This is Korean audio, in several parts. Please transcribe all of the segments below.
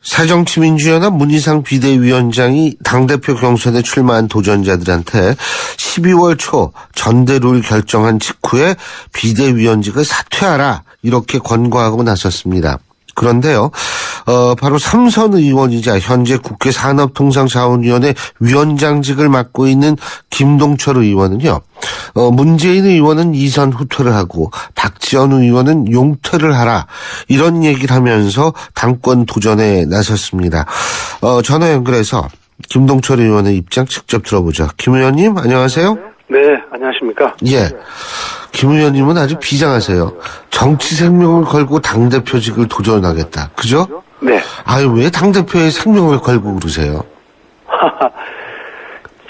새정치민주연합 문희상 비대위원장이 당대표 경선에 출마한 도전자들한테 12월 초 전대룰 결정한 직후에 비대위원직을 사퇴하라 이렇게 권고하고 나섰습니다. 그런데요, 바로 삼선 의원이자 현재 국회 산업통상자원위원회 위원장직을 맡고 있는 김동철 의원은요, 문재인 의원은 이선 후퇴를 하고 박지원 의원은 용퇴를 하라 이런 얘기를 하면서 당권 도전에 나섰습니다. 전화 연결해서 김동철 의원의 입장 직접 들어보죠. 김 의원님 안녕하세요. 네, 안녕하십니까. 예. 김 의원님은 아주 비장하세요. 정치 생명을 걸고 당대표직을 도전하겠다. 그죠? 네. 아유, 왜 당대표의 생명을 걸고 그러세요?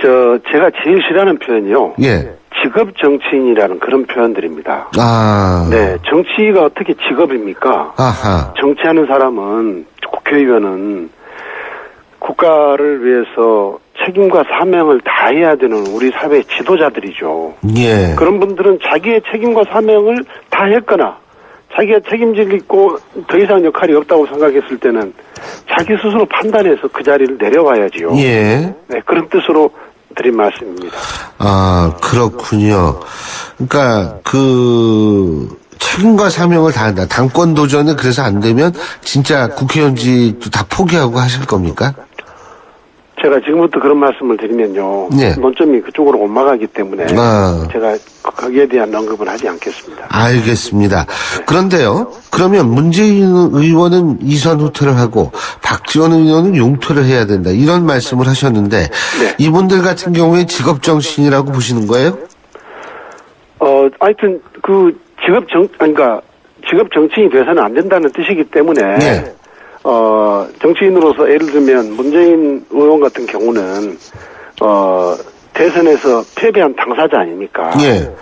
제가 제일 싫어하는 표현이요. 예. 직업 정치인이라는 그런 표현들입니다. 아. 네, 정치가 어떻게 직업입니까? 아하. 정치하는 사람은, 국회의원은 국가를 위해서 책임과 사명을 다해야 되는 우리 사회의 지도자들이죠. 예. 그런 분들은 자기의 책임과 사명을 다했거나 자기가 책임질 있고 더 이상 역할이 없다고 생각했을 때는 자기 스스로 판단해서 그 자리를 내려와야지요. 예. 네, 그런 뜻으로 드린 말씀입니다. 아, 그렇군요. 그러니까 책임과 사명을 다한다. 당권 도전은 그래서 안 되면 진짜 국회의원직도 다 포기하고 하실 겁니까? 제가 지금부터 그런 말씀을 드리면요. 네. 논점이 그쪽으로 옮아가기 때문에 제가 거기에 대한 언급은 하지 않겠습니다. 알겠습니다. 그런데요. 그러면 문재인 의원은 이선 후퇴를 하고 박지원 의원은 용퇴를 해야 된다. 이런 말씀을 하셨는데 네. 이분들 같은 경우에 직업정신이라고 보시는 거예요? 하여튼 그러니까 직업 정치인이 돼서는 안 된다는 뜻이기 때문에 네. 정치인으로서 예를 들면 문재인 의원 같은 경우는 대선에서 패배한 당사자 아닙니까? 예.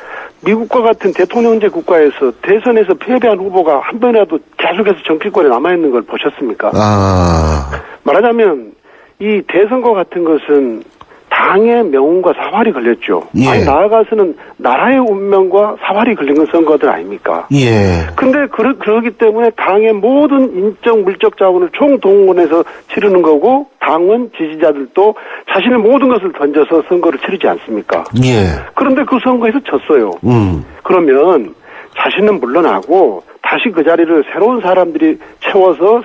미국과 같은 대통령제 국가에서 대선에서 패배한 후보가 한 번이라도 계속해서 정치권에 남아있는 걸 보셨습니까? 아. 말하자면 이 대선과 같은 것은 당의 명운과 사활이 걸렸죠. 예. 아니 나아가서는 나라의 운명과 사활이 걸린 건 선거들 아닙니까? 예. 근데 그러기 때문에 당의 모든 인적 물적 자원을 총동원해서 치르는 거고 당원 지지자들도 자신의 모든 것을 던져서 선거를 치르지 않습니까? 예. 그런데 그 선거에서 졌어요. 그러면 자신은 물러나고 다시 그 자리를 새로운 사람들이 채워서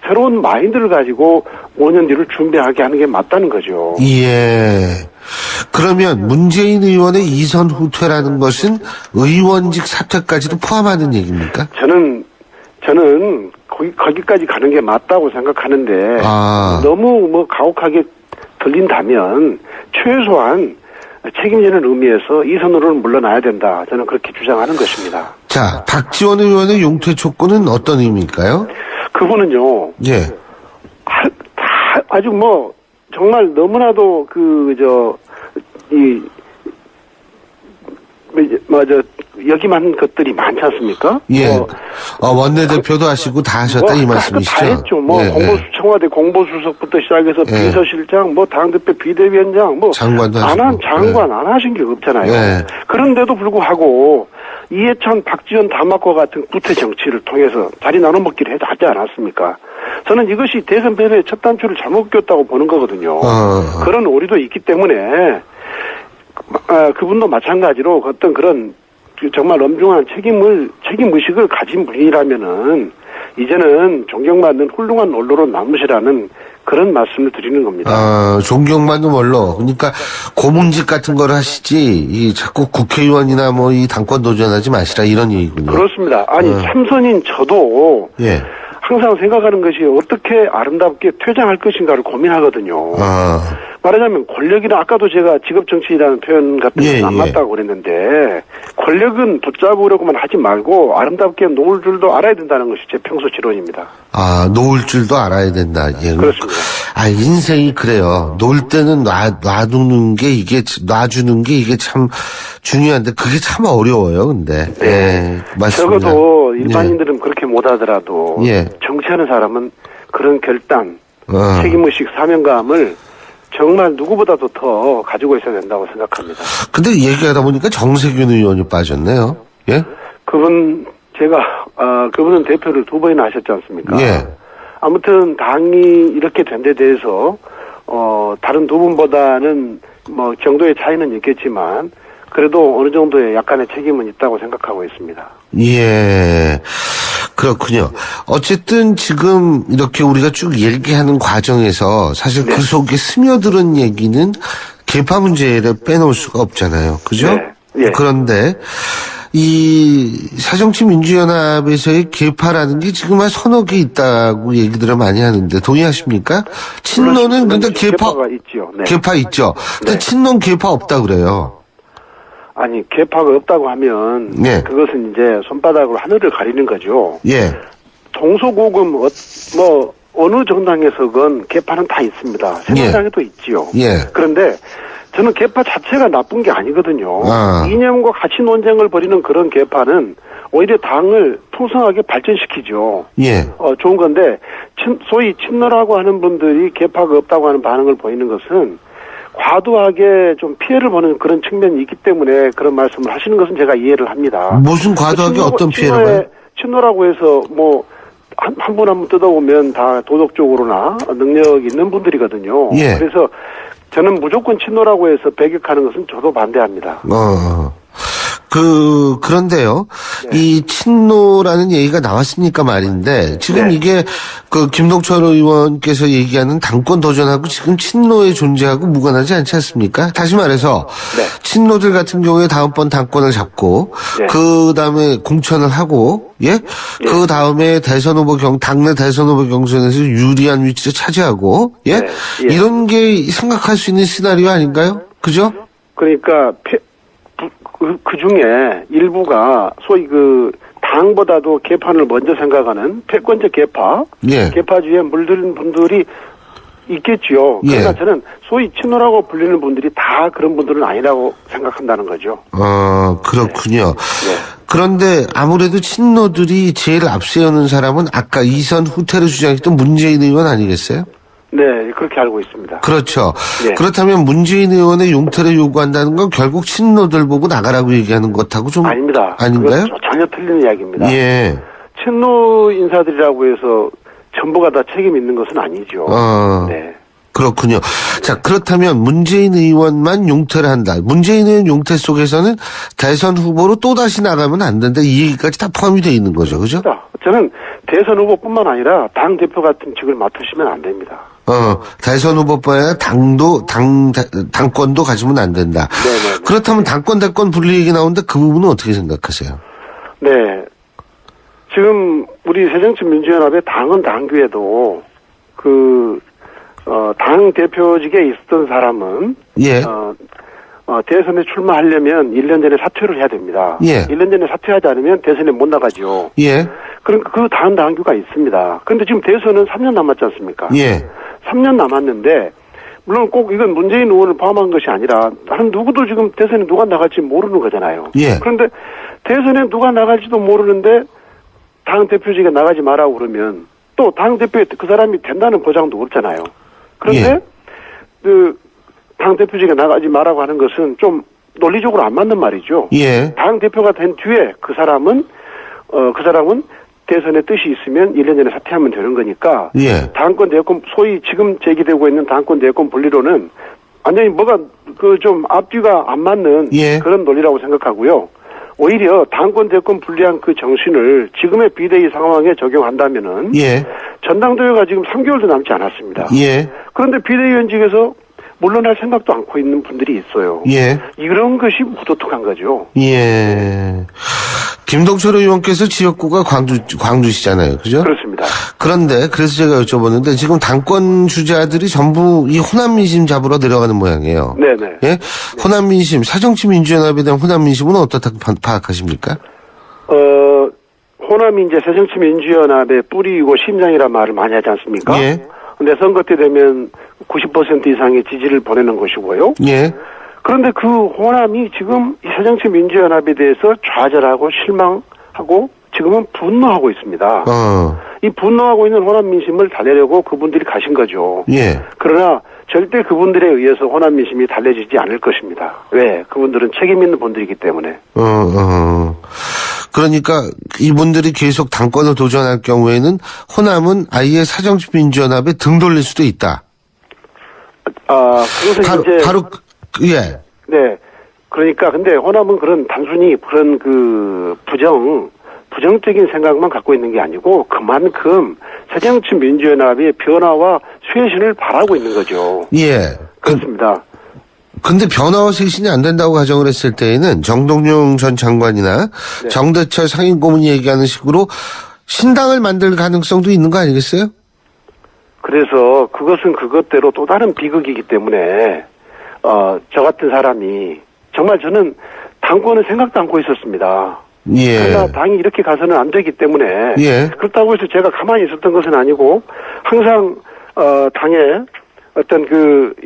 새로운 마인드를 가지고 5년 뒤를 준비하게 하는 게 맞다는 거죠. 예. 그러면 문재인 의원의 이선 후퇴라는 것은 의원직 사퇴까지도 포함하는 얘기입니까? 저는 거기까지 가는 게 맞다고 생각하는데 너무 가혹하게 들린다면 최소한 책임지는 의미에서 이선으로는 물러나야 된다. 저는 그렇게 주장하는 것입니다. 자, 박지원 의원의 용퇴 촉구는 어떤 의미일까요? 그분은요. 예. 아주 정말 너무나도 여기만 것들이 많지 않습니까? 예. 원내대표도 하시고 다 하셨다 이 말씀이시죠? 다 했죠. 청와대 공보수석부터 시작해서 비서실장, 당대표 비대위원장, 장관도 하시고. 장관 안 하신 게 없잖아요. 예. 그런데도 불구하고 이해찬, 박지원, 담화과 같은 구태 정치를 통해서 자리 나눠먹기를 하지 않았습니까? 저는 이것이 대선 패배의 첫 단추를 잘못 꼈다고 보는 거거든요. 그런 오류도 있기 때문에 그분도 마찬가지로 어떤 그런 정말 엄중한 책임의식을 가진 분이라면은 이제는 존경받는 훌륭한 언론으로 남으시라는 그런 말씀을 드리는 겁니다. 존경받는 언론. 그러니까 고문직 같은 걸 하시지 자꾸 국회의원이나 이 당권 도전하지 마시라 이런 얘기군요. 그렇습니다. 아니 참선인 저도 예. 항상 생각하는 것이 어떻게 아름답게 퇴장할 것인가를 고민하거든요. 말하자면 권력이나 아까도 제가 직업정치인이라는 표현 같은 건 안 맞다고 그랬는데 권력은 붙잡으려고만 하지 말고 아름답게 놓을 줄도 알아야 된다는 것이 제 평소 지론입니다. 놓을 줄도 알아야 된다. 예. 그렇습니다. 인생이 그래요. 놓을 때는 놔주는 게 이게 참 중요한데 그게 참 어려워요. 근데. 네. 예, 맞습니다. 적어도 일반인들은 그렇게 못하더라도 정치하는 사람은 그런 결단, 책임의식, 사명감을 정말 누구보다도 더 가지고 있어야 된다고 생각합니다. 근데 얘기하다 보니까 정세균 의원이 빠졌네요. 예? 그분은 대표를 2번이나 하셨지 않습니까? 예. 아무튼 당이 이렇게 된 데 대해서 다른 두 분보다는 뭐 정도의 차이는 있겠지만 그래도 어느 정도의 약간의 책임은 있다고 생각하고 있습니다. 예. 그렇군요. 어쨌든 지금 이렇게 우리가 쭉 얘기하는 과정에서 사실 그 속에 스며드는 얘기는 계파 문제를 빼놓을 수가 없잖아요. 그죠? 네. 예. 그런데 이 새정치민주연합에서의 계파라는 게 지금 한 서너 개 있다고 얘기들을 많이 하는데 동의하십니까? 친노는 근데 계파가 있죠. 네. 계파 있죠. 근데 네. 친노는 계파 없다 그래요. 아니 계파가 없다고 하면 예. 그것은 이제 손바닥으로 하늘을 가리는 거죠. 예. 동서고금 뭐 어느 정당에서건 계파는 다 있습니다. 새누리당에도 있지요. 예. 그런데 저는 계파 자체가 나쁜 게 아니거든요. 아. 이념과 가치 논쟁을 벌이는 그런 계파는 오히려 당을 풍성하게 발전시키죠. 예. 좋은 건데 소위 친노라고 하는 분들이 계파가 없다고 하는 반응을 보이는 것은 과도하게 좀 피해를 보는 그런 측면이 있기 때문에 그런 말씀을 하시는 것은 제가 이해를 합니다. 무슨 과도하게 어떤 피해를 봐요? 친노라고 해서 뭐 한 분 한 분 뜯어보면 다 도덕적으로나 능력 있는 분들이거든요. 예. 그래서 저는 무조건 친노라고 해서 배격하는 것은 저도 반대합니다. 그런데요. 네. 이 친노라는 얘기가 나왔으니까 말인데, 지금 네. 이게, 김동철 의원께서 얘기하는 당권 도전하고 지금 친노의 존재하고 무관하지 않지 않습니까? 다시 말해서, 네. 친노들 같은 경우에 다음번 당권을 잡고, 네. 그 다음에 공천을 하고, 예? 그 다음에 당내 대선 후보 경선에서 유리한 위치를 차지하고, 예? 네. 예. 이런 게 생각할 수 있는 시나리오 아닌가요? 그죠? 그러니까 그 중에 일부가 소위 당보다도 개판을 먼저 생각하는 패권적 개파, 예. 개파주의에 물든 분들이 있겠지요. 그러나 예. 저는 소위 친노라고 불리는 분들이 다 그런 분들은 아니라고 생각한다는 거죠. 그렇군요. 네. 그런데 아무래도 친노들이 제일 앞세우는 사람은 아까 이선 후퇴를 주장했던 문재인 의원 아니겠어요? 네, 그렇게 알고 있습니다. 그렇죠. 예. 그렇다면 문재인 의원의 용퇴를 요구한다는 건 결국 친노들 보고 나가라고 얘기하는 것하고 좀 아닙니다. 아닌가요? 그건 전혀 틀린 이야기입니다. 예. 친노 인사들이라고 해서 전부가 다 책임 있는 것은 아니죠. 네. 그렇군요. 자, 그렇다면 문재인 의원만 용퇴를 한다. 문재인 의원 용퇴 속에서는 대선 후보로 또다시 나가면 안 된다. 이 얘기까지 다 포함이 되어 있는 거죠. 그죠? 저는 대선 후보뿐만 아니라 당대표 같은 직을 맡으시면 안 됩니다. 대선 후보뿐 아니라 당권도 가지면 안 된다. 네네. 그렇다면 당권, 대권 분리 얘기 나오는데 그 부분은 어떻게 생각하세요? 네. 지금 우리 새정치민주연합의 당헌 당규에도 당 대표직에 있었던 사람은 예. 대선에 출마하려면 1년 전에 사퇴를 해야 됩니다. 예. 1년 전에 사퇴하지 않으면 대선에 못 나가죠. 예. 그러니까 그 당헌 당규가 있습니다. 그런데 지금 대선은 3년 남았지 않습니까? 예. 3년 남았는데 물론 꼭 이건 문재인 의원을 포함한 것이 아니라 다른 누구도 지금 대선에 누가 나갈지 모르는 거잖아요. 예. 그런데 대선에 누가 나갈지도 모르는데 당 대표직에 나가지 마라고 그러면 또 당 대표에 그 사람이 된다는 보장도 없잖아요. 그런데 예. 당 대표직에 나가지 마라고 하는 것은 좀 논리적으로 안 맞는 말이죠. 예. 당 대표가 된 뒤에 그 사람은 대선에 뜻이 있으면 1년 전에 사퇴하면 되는 거니까 예. 당권 대권 소위 지금 제기되고 있는 당권 대권 분리로는 완전히 뭐가 좀 앞뒤가 안 맞는 예. 그런 논리라고 생각하고요. 오히려 당권 대권 분리한 그 정신을 지금의 비대위 상황에 적용한다면은 예. 전당대회가 지금 3개월도 남지 않았습니다. 예. 그런데 비대위원직에서 물러날 생각도 않고 있는 분들이 있어요. 예. 이런 것이 무도특한 거죠. 예. 김동철 의원께서 지역구가 광주시잖아요. 그죠? 그렇습니다. 그런데 그래서 제가 여쭤봤는데 지금 당권 주자들이 전부 이 호남 민심 잡으러 내려가는 모양이에요. 네네. 예? 호남 민심, 새정치민주연합에 대한 호남 민심은 어떻다고 파악하십니까? 호남이 이제 새정치민주연합의 뿌리이고 심장이라는 말을 많이 하지 않습니까? 예. 근데 선거 때 되면 90% 이상의 지지를 보내는 것이고요. 예. 그런데 그 호남이 지금 이 새정치민주연합에 대해서 좌절하고 실망하고 지금은 분노하고 있습니다. 이 분노하고 있는 호남 민심을 달래려고 그분들이 가신 거죠. 예. 그러나 절대 그분들에 의해서 호남 민심이 달래지지 않을 것입니다. 왜? 그분들은 책임 있는 분들이기 때문에. 그러니까 이분들이 계속 당권을 도전할 경우에는 호남은 아예 사정민주연합에 등 돌릴 수도 있다. 그것은 예. 네. 그러니까 근데 호남은 단순히 그런 부정적인 생각만 갖고 있는 게 아니고 그만큼 새정치민주연합의 변화와 쇄신을 바라고 있는 거죠. 예. 그렇습니다. 근데 변화와 쇄신이 안 된다고 가정을 했을 때에는 정동영 전 장관이나 네. 정대철 상임고문이 얘기하는 식으로 신당을 만들 가능성도 있는 거 아니겠어요? 그래서 그것은 그것대로 또 다른 비극이기 때문에 저 같은 사람이 정말 저는 당권은 생각도 않고 있었습니다. 예. 그러나 당이 이렇게 가서는 안 되기 때문에 예. 그렇다고 해서 제가 가만히 있었던 것은 아니고 항상 당에 어떤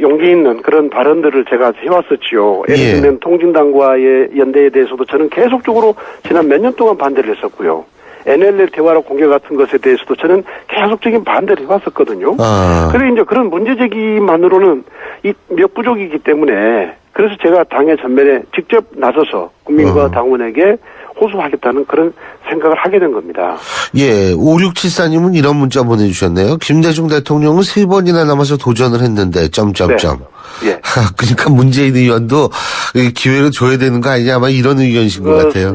용기 있는 그런 발언들을 제가 해왔었지요. 예를 예. 들면 통진당과의 연대에 대해서도 저는 계속적으로 지난 몇 년 동안 반대를 했었고요. NLL 대화로 공개 같은 것에 대해서도 저는 계속적인 반대를 해왔었거든요. 그런데 이제 그런 문제 제기만으로는 이 몇 부족이기 때문에 그래서 제가 당의 전면에 직접 나서서 국민과 당원에게 호소하겠다는 그런 생각을 하게 된 겁니다. 예, 5674님은 이런 문자 보내주셨네요. 김대중 대통령은 3번이나 남아서 도전을 했는데, 네. 예. 그러니까 문재인 의원도 기회를 줘야 되는 거 아니냐, 아마 이런 의견이신 것 같아요.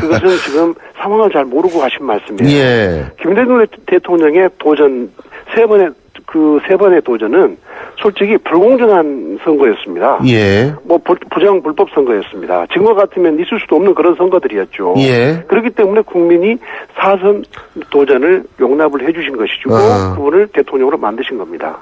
그것은 지금 상황을 잘 모르고 하신 말씀이에요. 예. 김대중 대통령의 도전, 세 번의 도전은 솔직히 불공정한 선거였습니다. 예. 부정 불법 선거였습니다. 지금과 같으면 있을 수도 없는 그런 선거들이었죠. 예. 그렇기 때문에 국민이 4선 도전을 용납을 해주신 것이고 그분을 대통령으로 만드신 겁니다.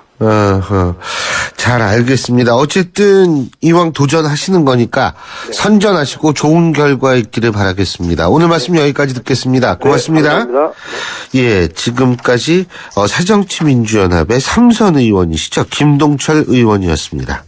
잘 알겠습니다. 어쨌든 이왕 도전하시는 거니까 선전하시고 좋은 결과 있기를 바라겠습니다. 오늘 말씀 여기까지 듣겠습니다. 고맙습니다. 네, 감사합니다. 예, 지금까지 새정치민주연합의 3선 의원이시죠. 김동철 의원이었습니다.